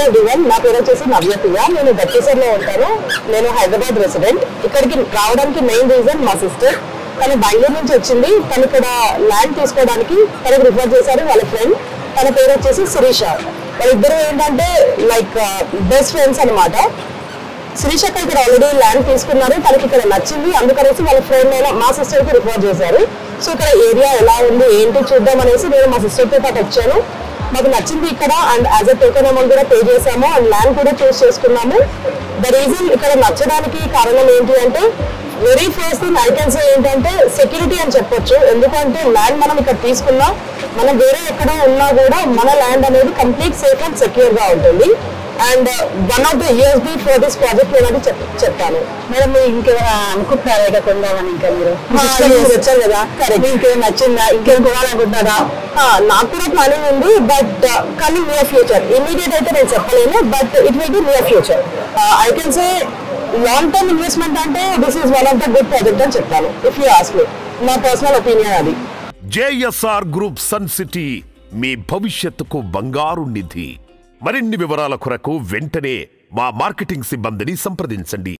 Everyone, నా పేరు వచ్చేసి నవ్యప్రియ. నేను గట్కేసర్లో ఉంటాను. నేను హైదరాబాద్ రెసిడెంట్. ఇక్కడికి రావడానికి మెయిన్ రీజన్ మా సిస్టర్. తను బెంగళూరు నుంచి వచ్చింది. తను ఇక్కడ ల్యాండ్ తీసుకోవడానికి తనకు రిఫర్ చేశారు వాళ్ళ ఫ్రెండ్. తన పేరు వచ్చేసి శిరీష. వాళ్ళిద్దరు ఏంటంటే లైక్ బెస్ట్ ఫ్రెండ్స్ అనమాట. శిరీష ఇక్కడ ఆల్రెడీ ల్యాండ్ తీసుకున్నారు. తనకి ఇక్కడ నచ్చింది, అందుకనేసి వాళ్ళ ఫ్రెండ్ అయినా మా సిస్టర్కి రిఫర్ చేశారు. సో ఇక్కడ ఏరియా ఎలా ఉంది ఏంటి చూద్దాం అనేసి నేను మా సిస్టర్తో పాటు వచ్చాను. మాకు నచ్చింది ఇక్కడ and as a token amount కూడా పే చేసాము అండ్ ల్యాండ్ కూడా చూస్ చేసుకున్నాము. ద రీజన్ ఇక్కడ నచ్చడానికి కారణం ఏంటి అంటే very first thing I can సే ఏంటంటే సెక్యూరిటీ అని చెప్పొచ్చు. ఎందుకంటే ల్యాండ్ మనం ఇక్కడ తీసుకున్నా మనం వేరే ఎక్కడ ఉన్నా కూడా మన ల్యాండ్ అనేది కంప్లీట్ సేఫ్ అండ్ సెక్యూర్ గా ఉంటుంది. And one of the USB for this project అనేది చెప్తాను. మేడం మీరు ఇంకేమైనా అనుకుంటున్నారా ఇక్కడ కొందామని? ఇంకా మీరు వచ్చారు కదా, కరెక్ట్. ఇంకేం నచ్చిందా, ఇంకేం కొనాలనుకుంటున్నారా? నాకు కూడా ప్లానింగ్ ఉంది, బట్ కానీ నియర్ ఫ్యూచర్. ఇమీడియట్ అయితే నేను చెప్పలేను, but it will be near future. I can say long term investment అంటే this is one of the good project అని చెప్తాను. ఇఫ్ యూ ఆస్క్ మీ, నా పర్సనల్ ఒపీనియన్ అది. జేఎస్ఆర్ గ్రూప్ సన్ సిటీ మీ భవిష్యత్తుకు బంగారు నిధి. మరిన్ని వివరాల కొరకు వెంటనే మా మార్కెటింగ్ సిబ్బందిని సంప్రదించండి.